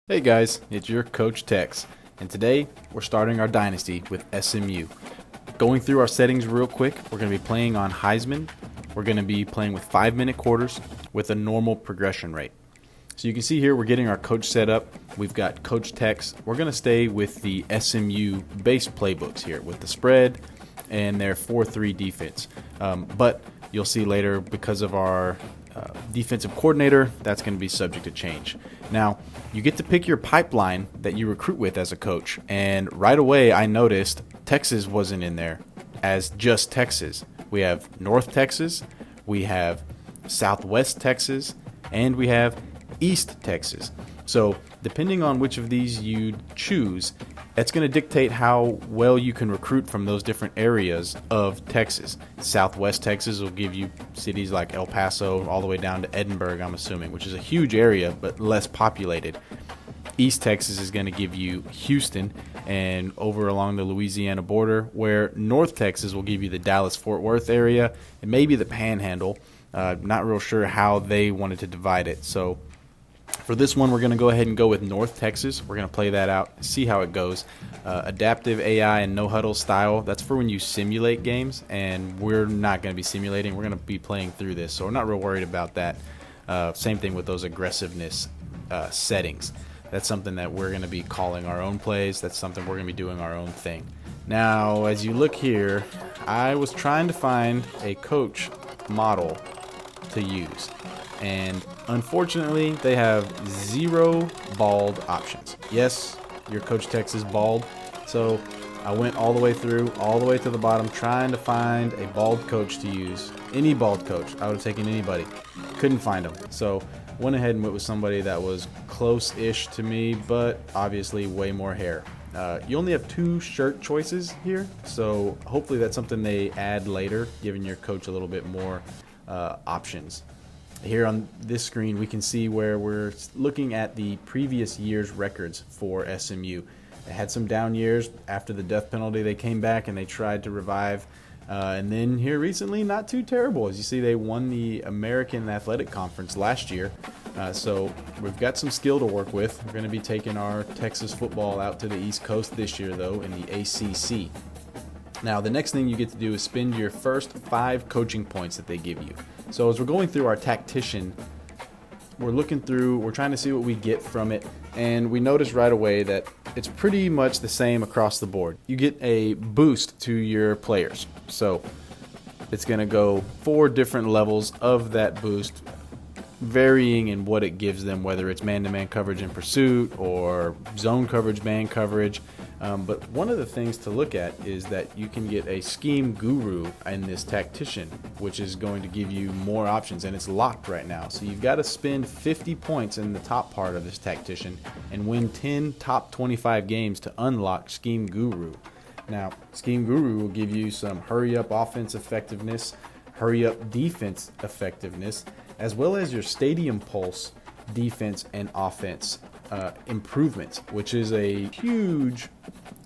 Hey guys, it's your Coach Tex, and today we're starting our Dynasty with SMU. Going through our settings real quick, we're going to be playing on Heisman. We're going to be playing with 5-minute quarters with a normal progression rate. So you can see here we're getting our coach set up. We've got Coach Tex. We're going to stay with the SMU base playbooks here with the spread and their 4-3 defense. But you'll see later because of our defensive coordinator, that's going to be subject to change. Now, you get to pick your pipeline that you recruit with as a coach, and right away I noticed Texas wasn't in there as just Texas. We have North Texas, we have Southwest Texas, and we have East Texas. So depending on which of these you choose, that's going to dictate how well you can recruit from those different areas of Texas. Southwest Texas will give you cities like El Paso all the way down to Edinburgh, I'm assuming, which is a huge area but less populated. East Texas is going to give you Houston and over along the Louisiana border, where North Texas will give you the Dallas-Fort Worth area and maybe the Panhandle. Not real sure how they wanted to divide it. So for this one, we're going to go ahead and go with North Texas. We're going to play that out, see how it goes. Adaptive AI and no huddle style, that's for when you simulate games, and we're not going to be simulating. We're going to be playing through this, so we're not real worried about that. Same thing with those aggressiveness settings. That's something that we're going to be calling our own plays. That's something we're going to be doing our own thing. Now, as you look here, I was trying to find a coach model to use, and unfortunately they have 0 bald options. Yes, your Coach Tex is bald, so I went all the way through, all the way to the bottom, trying to find a bald coach to use. Any bald coach, I would have taken anybody. Couldn't find them, so went ahead and went with somebody that was close-ish to me, but obviously way more hair. You only have 2 shirt choices here, so hopefully that's something they add later, giving your coach a little bit more options. Here on this screen, we can see where we're looking at the previous year's records for SMU. They had some down years. After the death penalty, they came back and they tried to revive. And then here recently, not too terrible. As you see, they won the American Athletic Conference last year. So we've got some skill to work with. We're going to be taking our Texas football out to the East Coast this year, though, in the ACC. Now, the next thing you get to do is spend your first 5 coaching points that they give you. So as we're going through our tactician, we're trying to see what we get from it, and we notice right away that it's pretty much the same across the board. You get a boost to your players. So it's going to go 4 different levels of that boost, varying in what it gives them, whether it's man-to-man coverage in pursuit or zone coverage, man coverage. But one of the things to look at is that you can get a scheme guru in this tactician, which is going to give you more options, and it's locked right now. So you've got to spend 50 points in the top part of this tactician and win 10 top 25 games to unlock scheme guru. Now, scheme guru will give you some hurry-up offense effectiveness, hurry-up defense effectiveness, as well as your stadium pulse defense and offense improvements, which is a huge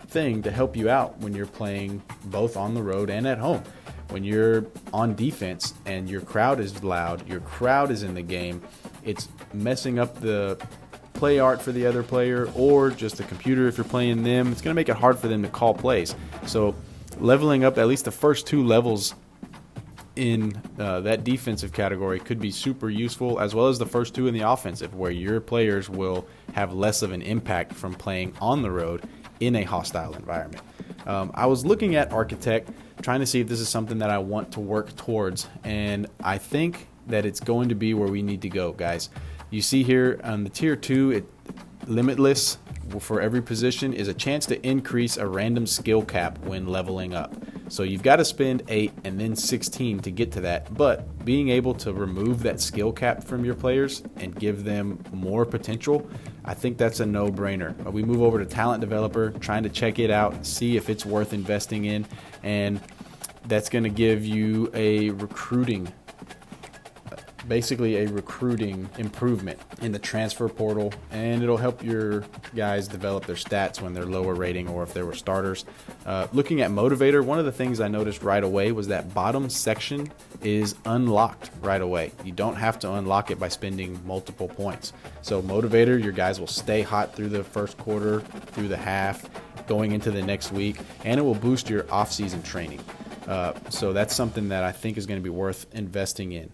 thing to help you out when you're playing both on the road and at home. When you're on defense and your crowd is loud, your crowd is in the game, it's messing up the play art for the other player or just the computer if you're playing them. It's going to make it hard for them to call plays. So leveling up at least the first 2 levels in that defensive category could be super useful, as well as the first 2 in the offensive, where your players will have less of an impact from playing on the road in a hostile environment. I was looking at Architect, trying to see if this is something that I want to work towards, and I think that it's going to be where we need to go, guys. You see here on the tier 2, limitless for every position is a chance to increase a random skill cap when leveling up. So you've got to spend 8 and then 16 to get to that, but being able to remove that skill cap from your players and give them more potential, I think that's a no-brainer. We move over to Talent Developer, trying to check it out, see if it's worth investing in, and that's going to give you a recruiting basically a recruiting improvement in the transfer portal, and it'll help your guys develop their stats when they're lower rating or if they were starters. Looking at Motivator, one of the things I noticed right away was that bottom section is unlocked right away. You don't have to unlock it by spending multiple points. So Motivator, your guys will stay hot through the first quarter, through the half, going into the next week, and it will boost your off-season training. So that's something that I think is going to be worth investing in.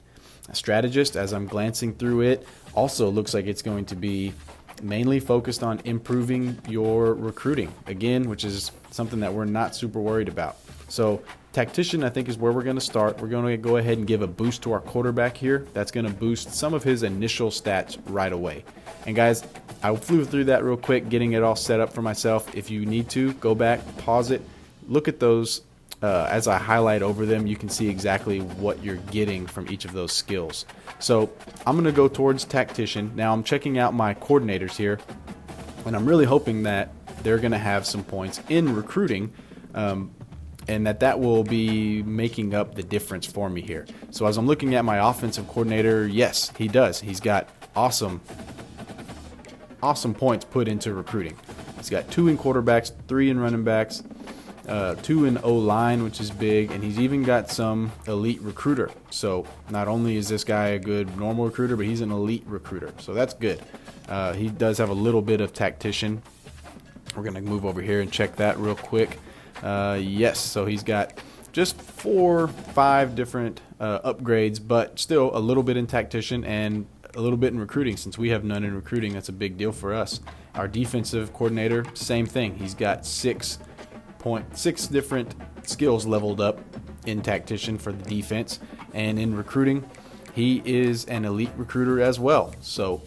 Strategist, as I'm glancing through it, also looks like it's going to be mainly focused on improving your recruiting, again, which is something that we're not super worried about. So Tactician, I think, is where we're going to start. We're going to go ahead and give a boost to our quarterback here. That's going to boost some of his initial stats right away. And guys, I flew through that real quick, getting it all set up for myself. If you need to, go back, pause it, look at those. As I highlight over them, you can see exactly what you're getting from each of those skills. So I'm going to go towards Tactician. Now I'm checking out my coordinators here, and I'm really hoping that they're going to have some points in recruiting, and that will be making up the difference for me here. So as I'm looking at my offensive coordinator, yes, he does. He's got awesome points put into recruiting. He's got 2 in quarterbacks, 3 in running backs, 2 in O-line, which is big, and he's even got some elite recruiter. So not only is this guy a good normal recruiter, but he's an elite recruiter. So that's good. He does have a little bit of Tactician. We're going to move over here and check that real quick. Yes, so he's got just 4, 5 different upgrades, but still a little bit in Tactician and a little bit in recruiting. Since we have none in recruiting, that's a big deal for us. Our defensive coordinator, same thing. He's got 6 different skills leveled up in Tactician for the defense, and in recruiting he is an elite recruiter as well. So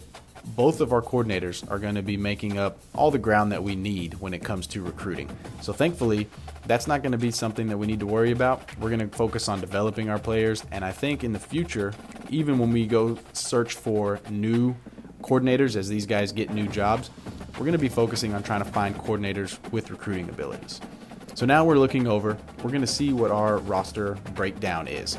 both of our coordinators are going to be making up all the ground that we need when it comes to recruiting. So thankfully that's not going to be something that we need to worry about. We're going to focus on developing our players, and I think in the future, even when we go search for new coordinators as these guys get new jobs, we're going to be focusing on trying to find coordinators with recruiting abilities. So now we're looking over, we're going to see what our roster breakdown is.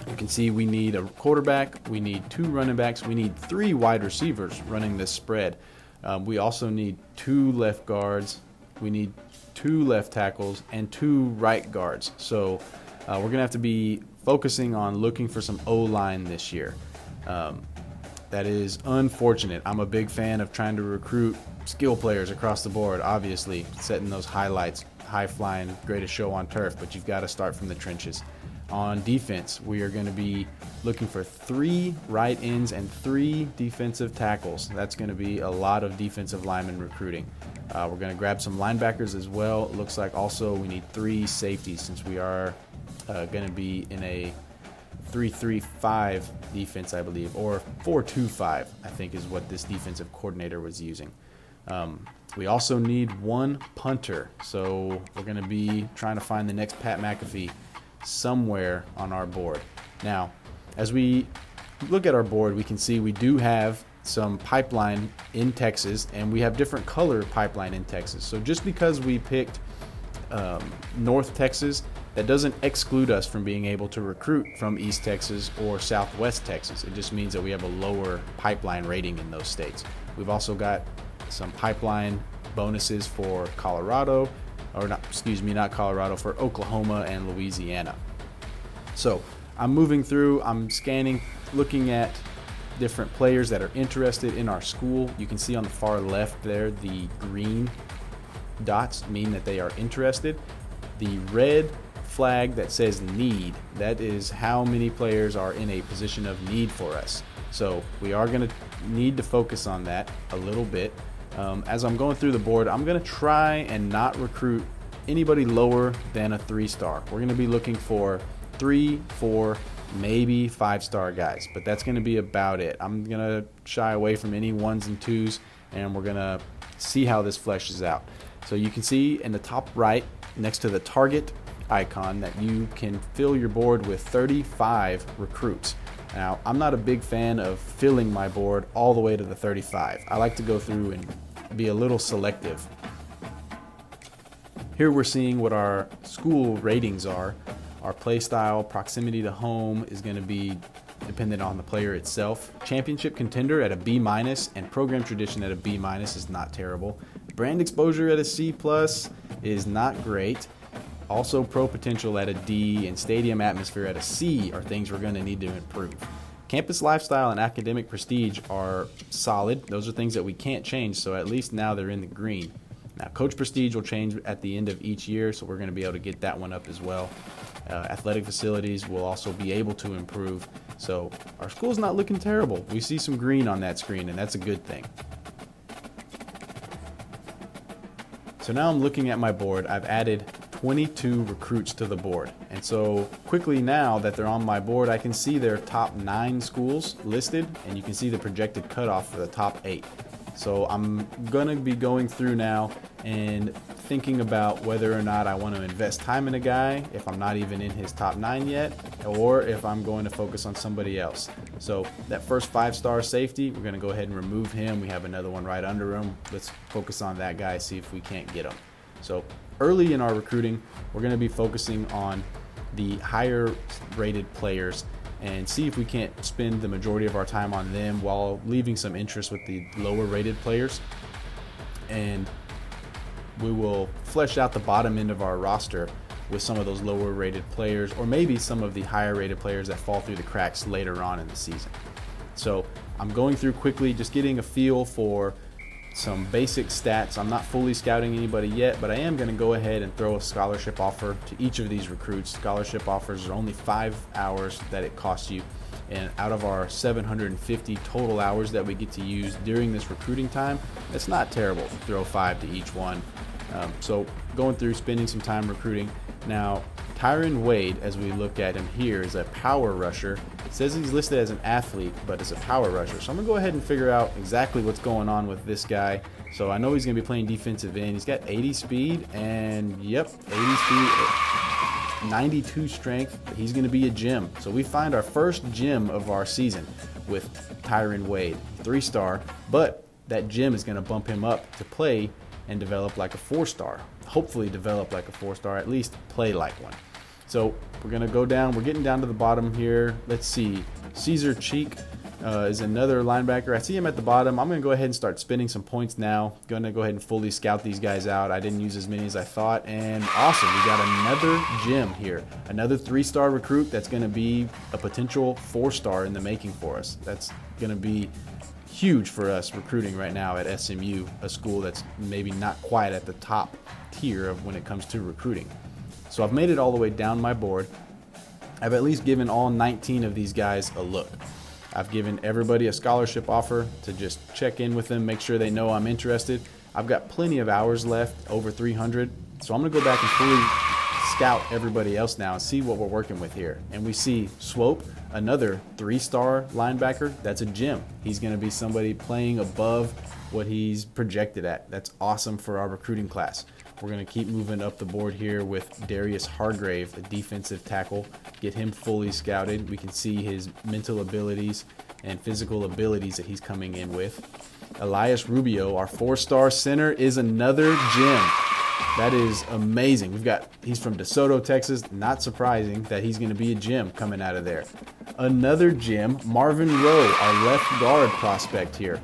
You can see we need a quarterback, we need 2 running backs, we need 3 wide receivers running this spread. We also need 2 left guards, we need 2 left tackles, and 2 right guards. So we're going to have to be focusing on looking for some O-line this year. That is unfortunate. I'm a big fan of trying to recruit skill players across the board, obviously, setting those highlights, high-flying, greatest show on turf, but you've got to start from the trenches. On defense, we are going to be looking for 3 right ends and 3 defensive tackles. That's going to be a lot of defensive lineman recruiting. We're going to grab some linebackers as well. It looks like also we need 3 safeties, since we are going to be in a 3-3-5 defense, I believe, or 4-2-5, I think is what this defensive coordinator was using. We also need 1 punter, so we're going to be trying to find the next Pat McAfee somewhere on our board. Now, as we look at our board, we can see we do have some pipeline in Texas, and we have different color pipeline in Texas. So just because we picked North Texas, that doesn't exclude us from being able to recruit from East Texas or Southwest Texas. It just means that we have a lower pipeline rating in those states. We've also got some pipeline bonuses for Colorado, or not Colorado, for Oklahoma and Louisiana. So I'm moving through, I'm scanning, looking at different players that are interested in our school. You can see on the far left there, the green dots mean that they are interested. The red flag that says need, that is how many players are in a position of need for us. So we are going to need to focus on that a little bit. As I'm going through the board, I'm going to try and not recruit anybody lower than a 3-star. We're going to be looking for 3, 4, maybe 5-star guys, but that's going to be about it. I'm going to shy away from any 1s and 2s, and we're going to see how this fleshes out. So you can see in the top right, next to the target icon, that you can fill your board with 35 recruits. Now, I'm not a big fan of filling my board all the way to the 35. I like to go through and be a little selective. Here we're seeing what our school ratings are. Our play style, proximity to home is going to be depending on the player itself. Championship contender at a B-, and program tradition at a B- is not terrible. Brand exposure at a C+ is not great. Also pro potential at a D and stadium atmosphere at a C are things we're going to need to improve. Campus lifestyle and academic prestige are solid. Those are things that we can't change, so at least now they're in the green. Now, coach prestige will change at the end of each year, so we're going to be able to get that one up as well. Athletic facilities will also be able to improve. So our school's not looking terrible. We see some green on that screen, and that's a good thing. So now I'm looking at my board. I've added 22 recruits to the board. And so quickly now that they're on my board, I can see their top 9 schools listed, and you can see the projected cutoff for the top 8. So I'm going to be going through now and thinking about whether or not I want to invest time in a guy if I'm not even in his top 9 yet, or if I'm going to focus on somebody else. So that first 5-star safety, we're going to go ahead and remove him. We have another one right under him. Let's focus on that guy, see if we can't get him. So early in our recruiting, we're going to be focusing on the higher rated players and see if we can't spend the majority of our time on them while leaving some interest with the lower rated players. And we will flesh out the bottom end of our roster with some of those lower rated players, or maybe some of the higher rated players that fall through the cracks later on in the season. So I'm going through quickly, just getting a feel for some basic stats. I'm not fully scouting anybody yet, but I am going to go ahead and throw a scholarship offer to each of these recruits. Scholarship offers are only 5 hours that it costs you, and out of our 750 total hours that we get to use during this recruiting time, it's not terrible to throw 5 to each one. So going through, spending some time recruiting. Now, Tyron Wade, as we look at him here, is a power rusher. It says he's listed as an athlete, but it's a power rusher. So I'm going to go ahead and figure out exactly what's going on with this guy. So I know he's going to be playing defensive end. He's got 80 speed, and yep, 80 speed, 92 strength. He's going to be a gem. So we find our first gem of our season with Tyron Wade, 3-star, but that gem is going to bump him up to play and develop like a 4-star. Hopefully develop like a 4-star, at least play like one. So we're going to go down. We're getting down to the bottom here. Let's see. Caesar Cheek is another linebacker. I see him at the bottom. I'm going to go ahead and start spending some points now. Going to go ahead and fully scout these guys out. I didn't use as many as I thought. And awesome. We got another gem here. Another 3-star recruit that's going to be a potential 4-star in the making for us. That's going to be huge for us recruiting right now at SMU, a school that's maybe not quite at the top tier of when it comes to recruiting. So I've made it all the way down my board. I've at least given all 19 of these guys a look. I've given everybody a scholarship offer to just check in with them, make sure they know I'm interested. I've got plenty of hours left, over 300. So I'm going to go back and fully scout everybody else now and see what we're working with here. And we see Swope, another 3-star linebacker. That's a gem. He's going to be somebody playing above what he's projected at. That's awesome for our recruiting class. We're going to keep moving up the board here with Darius Hargrave, a defensive tackle. Get him fully scouted. We can see his mental abilities and physical abilities that he's coming in with. Elias Rubio, our 4-star center, is another gem. That is amazing. He's from DeSoto, Texas. Not surprising that he's going to be a gem coming out of there. Another gem, Marvin Rowe, our left guard prospect here,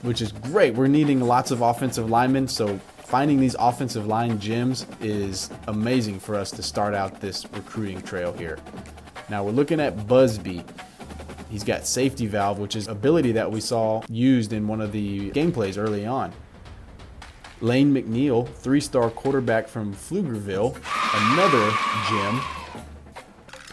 which is great. We're needing lots of offensive linemen, so finding these offensive line gems is amazing for us to start out this recruiting trail here. Now we're looking at Busby. He's got safety valve, which is ability that we saw used in one of the gameplays early on. Lane McNeil, 3-star quarterback from Pflugerville, another gem,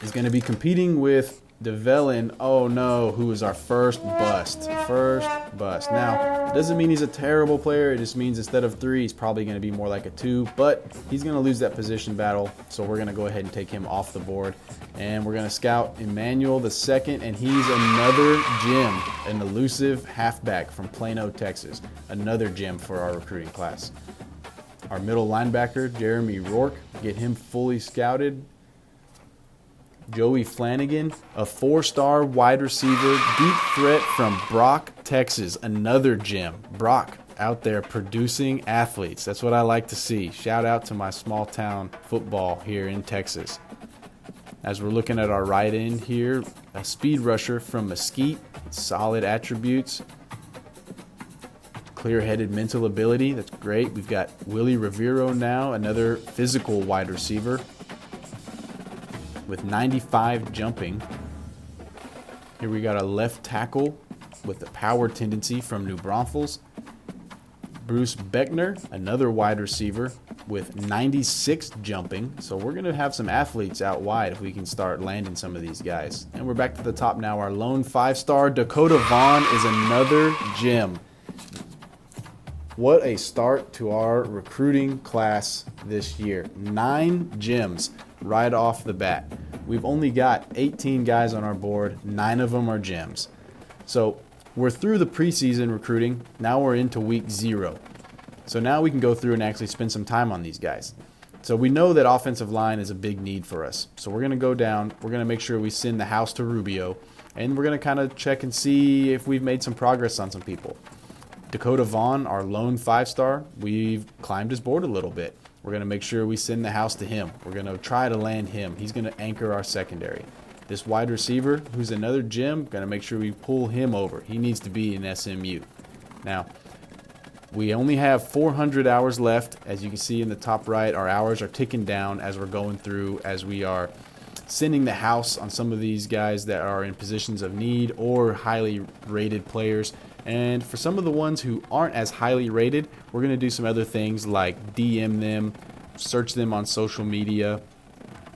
is going to be competing with DeVellin, oh no, who is our first bust. Now, it doesn't mean he's a terrible player. It just means instead of 3, he's probably going to be more like a 2, but he's going to lose that position battle. So we're going to go ahead and take him off the board. And we're going to scout Emmanuel the second, and he's another gem, an elusive halfback from Plano, Texas. Another gem for our recruiting class. Our middle linebacker, Jeremy Rourke, get him fully scouted. Joey Flanagan, a 4-star wide receiver, deep threat from Brock, Texas, another gem. Brock out there producing athletes. That's what I like to see. Shout out to my small town football here in Texas. As we're looking at our right end here, a speed rusher from Mesquite, solid attributes. Clear-headed mental ability, that's great. We've got Willie Rivero now, another physical wide receiver with 95 jumping. Here we got a left tackle with the power tendency from New Braunfels. Bruce Beckner, another wide receiver with 96 jumping. So we're going to have some athletes out wide if we can start landing some of these guys. And we're back to the top now. Our lone 5-star, Dakota Vaughn, is another gem. What a start to our recruiting class this year. 9 gems right off the bat. We've only got 18 guys on our board. 9 of them are gems. So we're through the preseason recruiting. Now we're into week 0. So now we can go through and actually spend some time on these guys. So we know that offensive line is a big need for us. So we're going to go down. We're going to make sure we send the house to Rubio. And we're going to kind of check and see if we've made some progress on some people. Dakota Vaughn, our lone 5-star, we've climbed his board a little bit. We're going to make sure we send the house to him. We're going to try to land him. He's going to anchor our secondary. This wide receiver, who's another gem, going to make sure we pull him over. He needs to be in SMU. Now, we only have 400 hours left. As you can see in the top right, our hours are ticking down as we're going through, as we are sending the house on some of these guys that are in positions of need or highly rated players. And for some of the ones who aren't as highly rated, we're going to do some other things like DM them, search them on social media,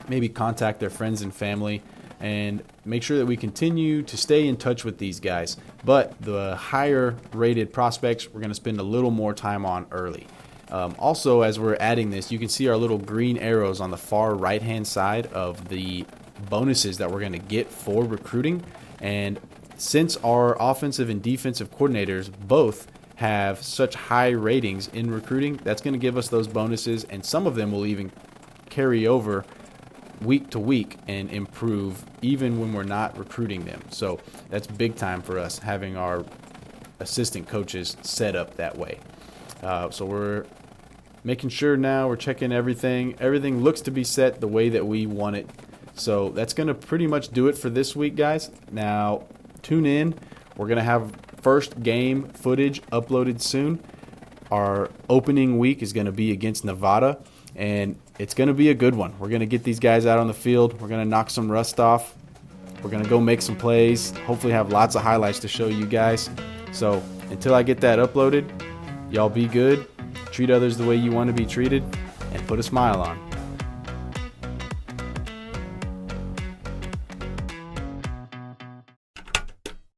maybe contact their friends and family, and make sure that we continue to stay in touch with these guys. But the higher rated prospects, we're going to spend a little more time on early. Also, as we're adding this, you can see our little green arrows on the far right hand side of the bonuses that we're going to get for recruiting. And since our offensive and defensive coordinators both have such high ratings in recruiting, that's going to give us those bonuses, and some of them will even carry over week to week and improve even when we're not recruiting them. So that's big time for us, having our assistant coaches set up that way. So we're making sure now we're checking everything. Everything looks to be set the way that we want it. So that's going to pretty much do it for this week, guys. Now, tune in. We're going to have first game footage uploaded soon. Our opening week is going to be against Nevada, and it's going to be a good one. We're going to get these guys out on the field. We're going to knock some rust off. We're going to go make some plays, hopefully have lots of highlights to show you guys. So until I get that uploaded, y'all be good, treat others the way you want to be treated, and put a smile on.